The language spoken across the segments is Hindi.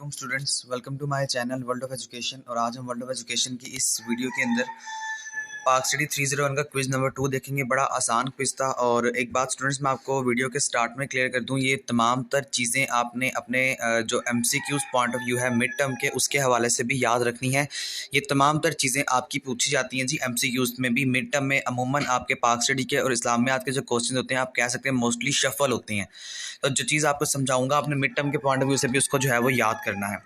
वालेकुम students, welcome to my channel world of education. और आज हम वर्ल्ड ऑफ एजुकेशन की इस वीडियो के अंदर पार्क सिटी 301 का क्विज नंबर 2 देखेंगे। बड़ा आसान क्विज था। और एक बात स्टूडेंट्स, मैं आपको वीडियो के स्टार्ट में क्लियर कर दूं, ये तमाम तर चीज़ें आपने अपने जो एमसीक्यूज पॉइंट ऑफ व्यू है मिड टर्म के, उसके हवाले से भी याद रखनी है। ये तमाम तर चीज़ें आपकी पूछी जाती हैं जी एमसीक्यूज में भी। मिड टर्म में अमूमन आपके पार्क स्टडी के और इस्लामियात के जो क्वेश्चन होते हैं, आप कह सकते हैं मोस्टली शफल होते हैं। तो जो चीज़ आपको समझाऊंगा अपने मिड टर्म के पॉइंट ऑफ व्यू से भी उसको जो है वो याद करना है।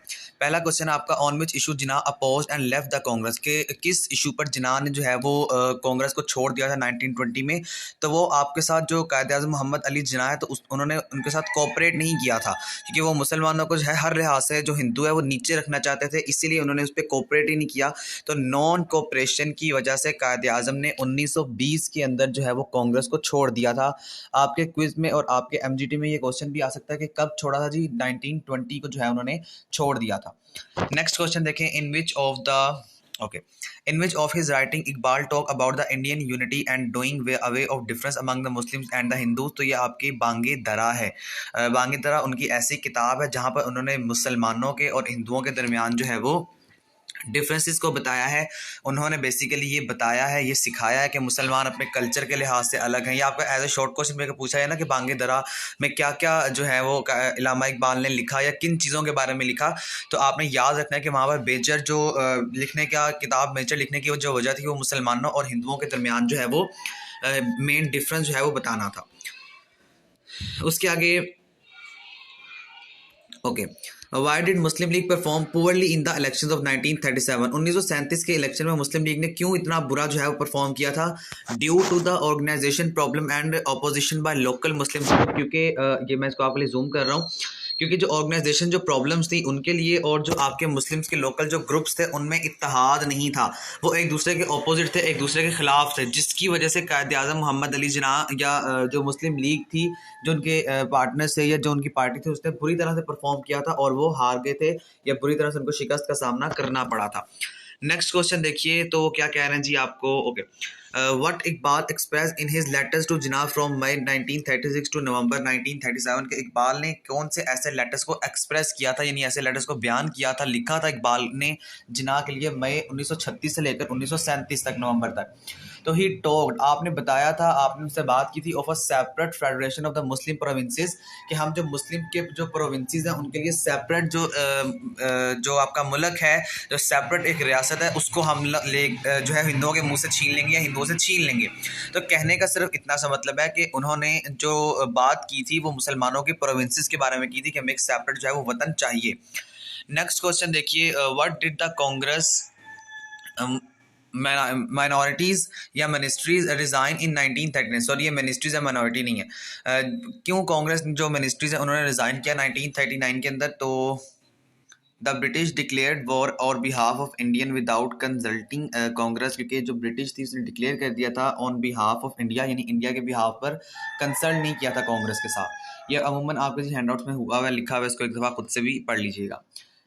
पहला क्वेश्चन आपका, on which issue Jinnah oppose and left the Congress, के किस इशू पर जिन्ना ने जो है वो कांग्रेस को छोड़ दिया था 1920 में। तो वो आपके साथ जो कायद-ए-आज़म मोहम्मद अली जिन्ना है, तो उन्होंने उनके साथ कोऑपरेट नहीं किया था, क्योंकि वो मुसलमानों को जो है हर लिहाज से जो हिंदू है वो नीचे रखना चाहते थे, इसीलिए उन्होंने उस पर कोऑपरेट ही नहीं किया। तो नॉन कोऑपरेशन की वजह से कायद-ए-आज़म ने 1920 के अंदर जो है वो कांग्रेस को छोड़ दिया था। आपके क्विज में और आपके एमजीटी में ये क्वेश्चन भी आ सकता है कि कब छोड़ा था जी, 1920 को जो है उन्होंने छोड़ दिया था। नेक्स्ट क्वेश्चन देखें, in which of the in which of his writing Iqbal talk about the Indian unity and doing away of difference among the Muslims and the Hindus। तो ये आपकी बांगे दरा है। बांगे दरा उनकी ऐसी किताब है जहाँ पर उन्होंने मुसलमानों के और हिंदुओं के दरमियान जो है वो डिफरेंसेस को बताया है। उन्होंने बेसिकली ये बताया है, ये सिखाया है कि मुसलमान अपने कल्चर के लिहाज से अलग हैं। ये आपका एज ए शॉर्ट क्वेश्चन में पूछा है ना कि बांगे दरा में क्या क्या जो है वो इलामा इकबाल ने लिखा या किन चीज़ों के बारे में लिखा। तो आपने याद रखना है कि वहाँ पर मेजर जो लिखने का किताब मेजर लिखने की जो वजह थी वो मुसलमानों और हिंदुओं के दरमियान जो है वो मेन डिफरेंस जो है वो बताना था। उसके आगे why did Muslim league perform poorly in the elections of 1937। 1937 के इलेक्शन में मुस्लिम लीग ने क्यों इतना बुरा जो है वो परफॉर्म किया था? Due to the organisation problem and opposition by local Muslim, क्योंकि ये मैं इसको आपके लिए जूम कर रहा हूँ, क्योंकि जो ऑर्गेनाइजेशन जो प्रॉब्लम्स थी उनके लिए और जो आपके मुस्लिम्स के लोकल जो ग्रुप्स थे उनमें इत्तेहाद नहीं था, वो एक दूसरे के ऑपोजिट थे, एक दूसरे के खिलाफ थे, जिसकी वजह से कायद-ए-आज़म मोहम्मद अली जिन्ना या जो मुस्लिम लीग थी, जो उनके पार्टनर्स थे या जो उनकी पार्टी थी, उसने बुरी तरह से परफॉर्म किया था और वो हार गए थे या बुरी तरह से उनको शिकस्त का सामना करना पड़ा था। नेक्स्ट क्वेश्चन देखिए, तो क्या कह रहे हैं जी आपको। What Iqbal express in his letters to Jinnah from May 1936 to November 1937। के इकबाल ने कौन से ऐसे लेटर्स को एक्सप्रेस किया था, यानी ऐसे लेटर्स को बयान किया था, लिखा था इकबाल ने जिन्ना के लिए मई 1936 से लेकर 1937 तक, नवंबर तक। तो ही टॉक्ड, आपने बताया था, आपने उससे बात की थी, of a separate federation of the Muslim provinces, कि हम जो मुस्लिम के जो प्रोविंसेस हैं उनके लिए सेपरेट जो आपका मुल्क है, जो सेपरेट एक रियासत है, उसको हम जो है हिंदुओं के मुंह से छीन लेंगे या हिंदुओं से छीन लेंगे। तो कहने का सिर्फ इतना सा मतलब है कि उन्होंने जो बात की थी वो मुसलमानों के प्रोविंसेस के बारे में की थी कि हमें एक सेपरेट जो है वो वतन चाहिए। नेक्स्ट क्वेश्चन देखिए, what did the Congress minorities या मिनिस्ट्रीज रिज़ाइन इन 1939। सॉरी, ये मिनिस्ट्रीज या माइनॉरिटी नहीं है। क्यों कांग्रेस जो मिनिस्ट्रीज है उन्होंने रिज़ाइन किया 1939 के अंदर? तो द ब्रिटिश डिक्लेयर्ड वॉर और behalf of Indian without consulting Congress, क्योंकि जो ब्रिटिश थी उसने डिक्लेयर कर दिया था ऑन बिहाफ ऑफ इंडिया, यानी इंडिया के बिहाफ पर कंसल्ट नहीं किया था कांग्रेस के साथ। ये अमूमन आपके जी हैंडआउट्स में हुआ है, लिखा हुआ है, इसको एक दफ़ा खुद से भी पढ़ लीजिएगा।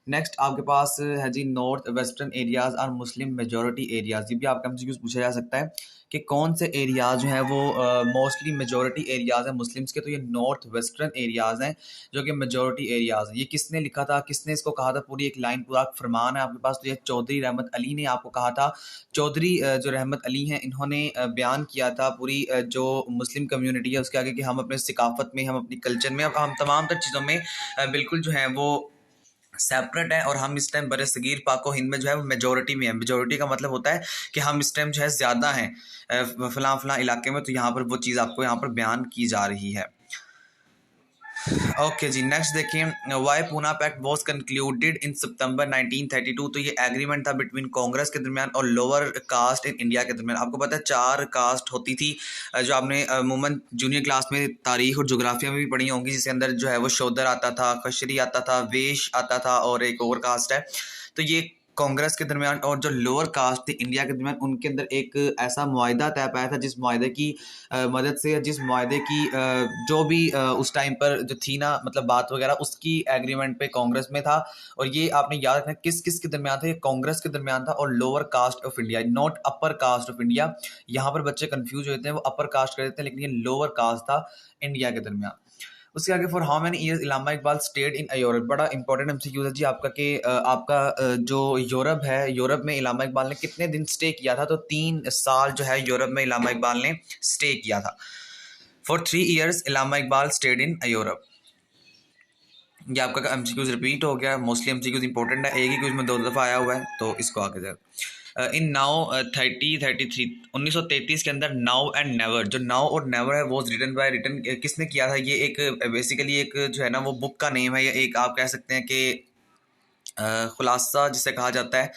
नेक्स्ट आपके पास है जी, नॉर्थ वेस्टर्न एरियाज़ और मुस्लिम मेजॉरिटी एरियाज़। ये भी आपका एमसीक्यूज़ पूछा जा सकता है कि कौन से एरियाज़ जो हैं वो मोस्टली मेजॉरिटी एरियाज़ हैं मुस्लिम्स के। तो ये नॉर्थ वेस्टर्न एरियाज़ हैं जो कि मेजॉरिटी एरियाज़ हैं। ये किसने लिखा था, किसने इसको कहा था? पूरी एक लाइन, पूरा फरमान है आपके पास। तो ये चौधरी रहमत अली ने आपको कहा था। चौधरी जो रहमत अली हैं, इन्होंने बयान किया था पूरी जो मुस्लिम कम्यूनिटी है उसके आगे कि हम अपने सिकाफत में, हम अपनी कल्चर में, हम तमाम तर चीज़ों में बिल्कुल जो है वो सेपरेट है, और हम इस टाइम बरे सगीर पाको हिंद में जो है वो मेजॉरिटी में है। मेजॉरिटी का मतलब होता है कि हम इस टाइम जो है ज़्यादा हैं फ़लाँ फ़लाँ इलाके में। तो यहाँ पर वो चीज़ आपको यहाँ पर बयान की जा रही है। ओके जी, नेक्स्ट देखिए, why Poona pact was concluded in September 1932। तो ये एग्रीमेंट था बिटवीन कांग्रेस के दरमियान और लोअर कास्ट इन इंडिया के दरमियान। आपको पता है 4 कास्ट होती थी, जो आपने अमूमन जूनियर क्लास में तारीख और जोग्राफिया में भी पढ़ी होंगी, जिसके अंदर जो है वो शूद्र आता था, खशरी आता था, वेश आता था और एक और कास्ट है। तो ये कांग्रेस के दरमियान और जो लोअर कास्ट थी इंडिया के दरमियान, उनके अंदर एक ऐसा मुआहिदा तय पाया था, जिस मुआहिदे की मदद से, जिस मुआहिदे की जो भी उस टाइम पर जो थी ना, मतलब बात वगैरह, उसकी एग्रीमेंट पे कांग्रेस में था। और ये आपने याद रखना किस किस के दरमियान था, ये कांग्रेस के दरमियान था और lower caste of India, not upper caste of India. यहाँ पर बच्चे कंफ्यूज होते हैं, वो अपर कास्ट कर देते हैं, लेकिन ये लोअर कास्ट था इंडिया के दरमियान। उसके आगे for how many years Allama Iqbal stayed in Europe, बड़ा इंपॉर्टेंट एमसीक्यू है जी आपका कि आपका जो यूरोप है, यूरोप में इलामा इकबाल ने कितने दिन स्टे किया था। तो 3 साल जो है यूरोप में इलामा इकबाल ने स्टे किया था। For 3 years Allama Iqbal stayed in Europe. ये आपका एमसीक्यूज रिपीट हो गया, मोस्टली एमसीक्यूज इंपॉर्टेंट है, एक ही क्विज में 2 दफ़ा आया हुआ है, तो इसको आगे जाए। इन नाउ 1933 के अंदर नाउ एंड नेवर, जो नाउ और नेवर है वो रिटन बाय, रिटन किसने किया था, ये एक बेसिकली एक जो है ना वो बुक का नेम है, या एक आप कह सकते हैं कि खुलासा जिसे कहा जाता है,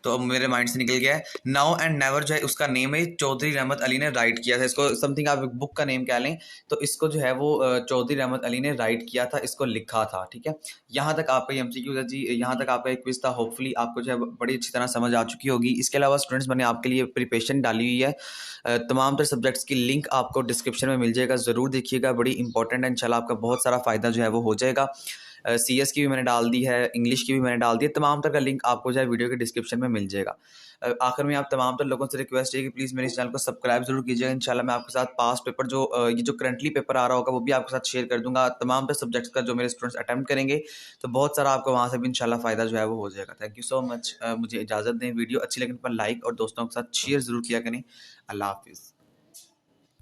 तो अब मेरे माइंड से निकल गया है। नाउ एंड नेवर जो है उसका नेम है, चौधरी रहमत अली ने राइट किया था इसको। समथिंग आप एक बुक का नेम कह लें, तो इसको जो है वो चौधरी रहमत अली ने राइट किया था, इसको लिखा था। ठीक है, यहाँ तक आपका एमसीक्यू था जी, यहाँ तक आपका एक क्विज था। होपफुली आपको जो है बड़ी अच्छी तरह समझ आ चुकी होगी। इसके अलावा स्टूडेंट्स मैंने आपके लिए प्रिपरेशन डाली हुई है, तमाम तरह सब्जेक्ट्स की लिंक आपको डिस्क्रिप्शन में मिल जाएगा, ज़रूर देखिएगा, बड़ी इंपॉर्टेंट है, इंशाल्लाह आपका बहुत सारा फ़ायदा जो है वो हो जाएगा। CS की भी मैंने डाल दी है, इंग्लिश की भी मैंने डाल दी है, तमाम तरह का लिंक आपको जो है वीडियो के डिस्क्रिप्शन में मिल जाएगा। आखिर में आप तमाम तरह लोगों से रिक्वेस्ट है कि प्लीज़ मेरे इस चैनल को सब्सक्राइब जरूर कीजिएगा। इंशाल्लाह मैं आपके साथ पास्ट पेपर जो ये जो करंटली पेपर आ रहा होगा वो भी आपके साथ शेयर कर दूंगा, तमाम तरह सब्जेक्ट्स का जो मेरे स्टूडेंट्स अटैम्प्ट करेंगे, तो बहुत सारा आपको वहाँ से भी इंशाल्लाह फ़ायदा जो है वो हो जाएगा। Thank you so much. मुझे इजाज़त दें, वीडियो अच्छी लगे पर लाइक और दोस्तों के साथ शेयर ज़रूर किया करें। अल्लाह हाफिज़।